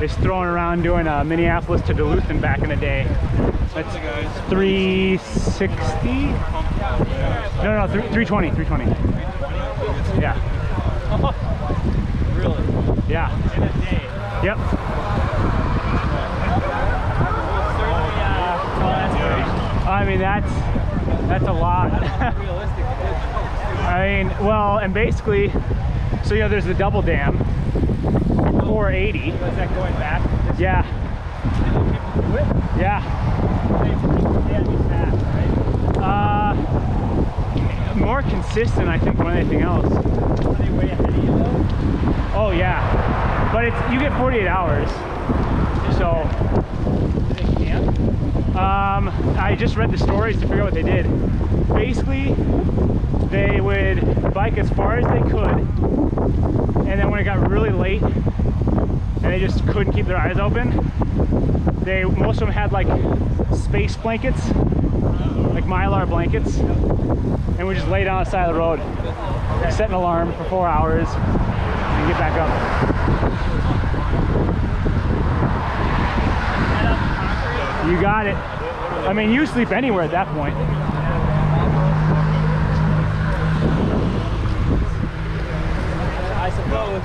is throwing around doing Minneapolis to Duluth and back in the day. That's 360? No, 320, 320. Yeah. Really? Yeah. In a day? Yep. I mean, that's a lot. Realistic. I mean, well, and basically, so you know, there's the double dam, 480. Was that going back? Yeah. Yeah. More consistent, I think, more than anything else. Are they way ahead of you though? Oh yeah, but it's you get 48 hours. So. Do they camp? I just read the stories to figure out what they did. Basically, they would bike as far as they could, and then when it got really late and they just couldn't keep their eyes open, most of them had like space blankets, like Mylar blankets, and would just lay down on the side of the road, set an alarm for 4 hours, and get back up. You got it. I mean, you sleep anywhere at that point. I suppose.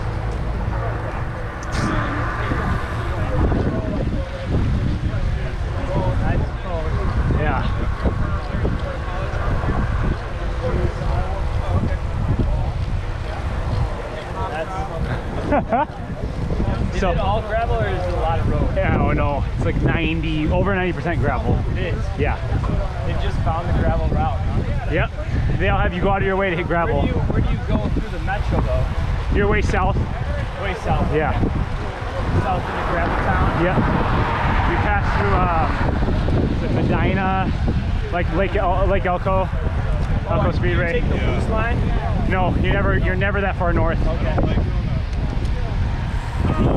Yeah. Is it all gravel or is it a lot of road? Yeah, oh no, it's like over 90% gravel. It is? Yeah. They've just found the gravel route, huh? Yep. They'll have you go out of your way to hit gravel. Where do you go through the metro though? You're way south. Way south? Yeah. South into gravel town? Yep. You pass through Medina, like Lake Elko, Elko Speedway. You take the loose line? No, you're never that far north. Okay.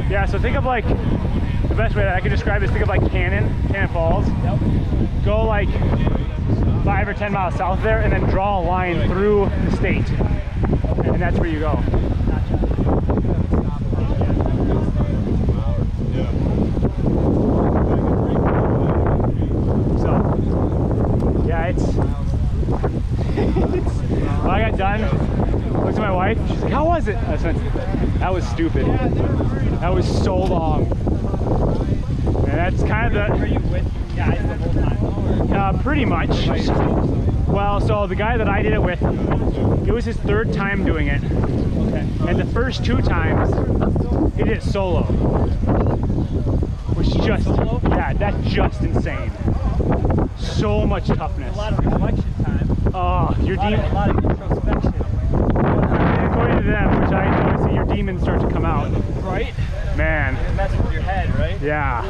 Yeah, so think of like, the best way that I can describe it is think of like Cannon Falls. Yep. Go like 5 or 10 miles south there and then draw a line through the state. Okay. And that's where you go. Gotcha. So, yeah, when I got done, looked at my wife, she's like, how was it? I said, that was stupid. That was so long. And that's kind of the... Were you with guys the whole time? Pretty much. Well, so the guy that I did it with, it was his 3rd time doing it. Okay. And the first 2 times, he did it solo. Which just, yeah, that's just insane. So much toughness. A lot of reflection time. Oh, your demon. A lot of introspection. According to them, which I noticed, that your demons start to come out. Right? Man. It messes with your head, right? Yeah.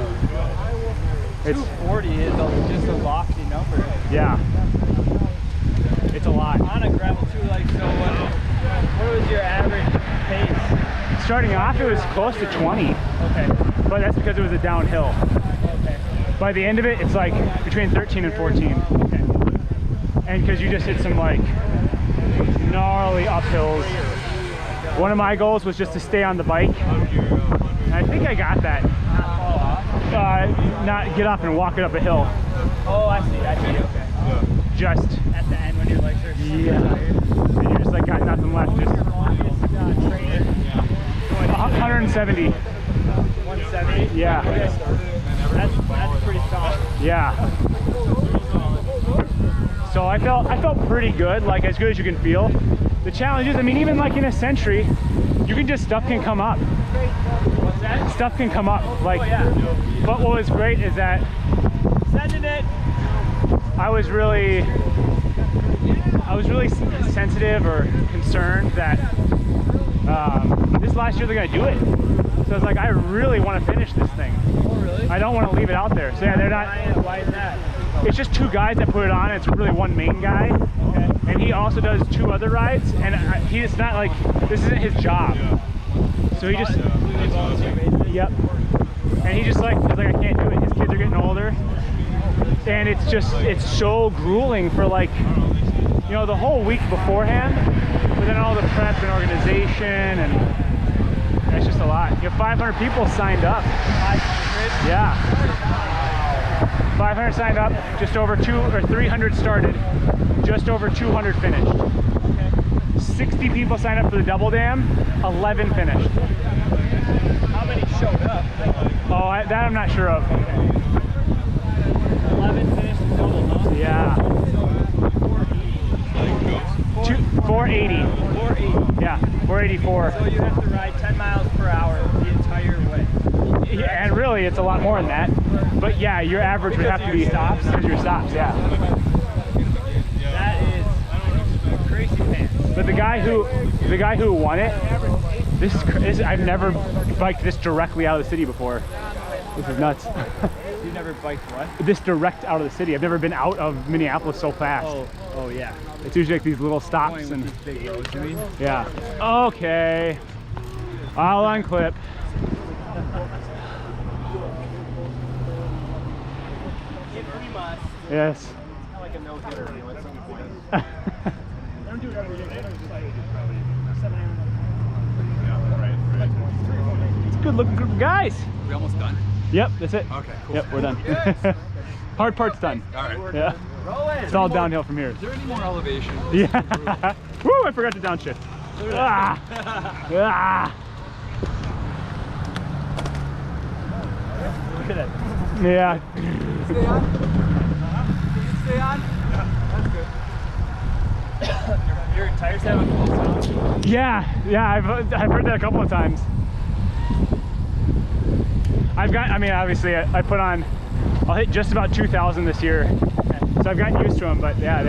It's 240 is just a lofty number. Yeah. It's a lot. On a gravel too, like, so what was your average pace? Starting off, it was close to 20. Okay. But that's because it was a downhill. Okay. By the end of it, it's like between 13 and 14. Okay. And because you just hit some like gnarly uphills. One of my goals was just to stay on the bike. And I think I got that. Not fall off? Not get up and walk it up a hill. Oh, I see. Okay. Just At the end when your legs are yeah. And you just like got nothing left. Just longest trainer. 170. 170? Yeah. That's pretty solid. Yeah. So I felt pretty good, like as good as you can feel. The challenge is, I mean, even like in a century, you can just, stuff can come up. What's that? Stuff can come up. Like, oh, yeah. But what was great is that Sending it. I was really sensitive or concerned that this last year they're gonna do it. So I was like, I really want to finish this thing. Oh, really? I don't want to leave it out there. So yeah, they're not. Why is that? It's just 2 guys that put it on. It's really one main guy, Okay. and he also does 2 other rides. And he's not like, this isn't his job. So he just, yep. And he just like, he's like, I can't do it. His kids are getting older, and it's so grueling for like, you know, the whole week beforehand, but then all the prep and organization, and it's just a lot. You have 500 people signed up. 500? Yeah. 500 signed up, just over 300 started, just over 200 finished. Okay. 60 people signed up for the double dam, 11 finished. How many showed up? Oh, that I'm not sure of. 11 finished the double, huh? Yeah. 480. 480. Yeah, 484. So you have to ride 10 miles per hour the entire way. Yeah, and really, it's a lot more than that. But yeah, your average would have to be stops. Because your stops, yeah. That is crazy pants. But the guy who won it, I've never biked this directly out of the city before. This is nuts. You never biked what? This direct out of the city. I've never been out of Minneapolis so fast. Oh yeah. It's usually like these little stops and these big roads, you mean? yeah. Okay. I'll unclip. If we must. Yes. It's not like a no-hitter at some point. Don't do it every day. It's a good looking group of guys. We almost done? Yep, that's it. Okay, cool. Yep, we're done. Hard part's done. All right. Yeah. It's all downhill from here. Is there any more elevation? Yeah. Woo, I forgot to downshift. Ah. Ah. Look at that. Yeah. Stay on? Can you stay on? That's good. Your tires have a cool sound. Yeah, I've heard that a couple of times. I mean, obviously, I put on, I'll hit just about 2,000 this year. So I've gotten used to them, but yeah,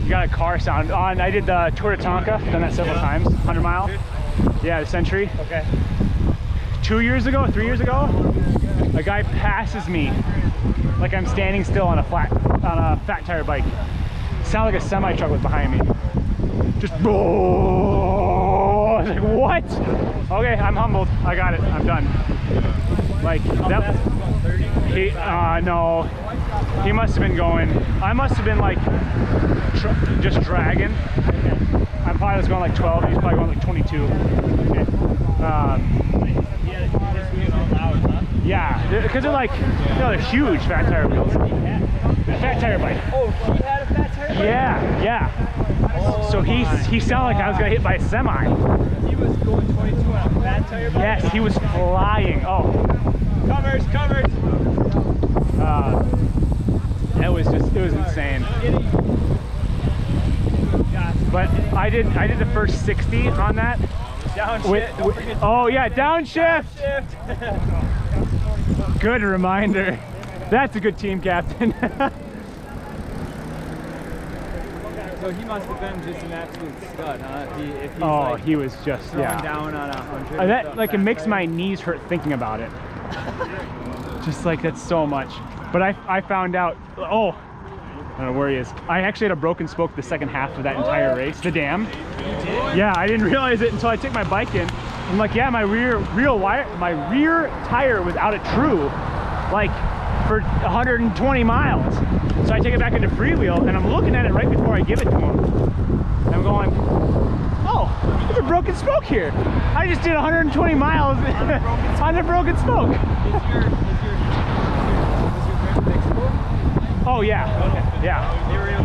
you got a car sound on. I did the Tour de Tonka, done that several times, 100 mile. Yeah, the Century. Okay. 3 years ago, a guy passes me like I'm standing still on a fat tire bike. Sounded like a semi truck was behind me. Just I was like, what? Okay, I'm humbled. I got it. I'm done. Like that. No, he must have been going. I must have been like just dragging. I probably was going like 12. He's probably going like 22. Yeah, because they're like, they're huge fat tire wheels. Fat tire bike. Oh, he had a fat tire bike? Yeah. Oh, so he sounded like I was gonna hit by a semi. He was going 22 on a fat tire bike? Yes, he was flying. Oh. Covers. It was insane. But I did the first 60 on that. Downshift. Oh yeah, downshift. Good reminder. That's a good team captain. So he must have been just an absolute stud, huh? If he's like he was just down on 100. That like it makes my knees hurt thinking about it. Just like that's so much. But I found out. Oh, I don't know where he is. I actually had a broken spoke the second half of that entire race. The dam. Yeah, I didn't realize it until I took my bike in. I'm like, yeah, my rear tire was out of true, like for 120 miles. So I take it back into freewheel, and I'm looking at it right before I give it to him. And I'm going, oh, there's a broken spoke here. I just did 120 miles on a broken spoke. Was your rim fixable? Oh yeah, Okay. yeah. They were able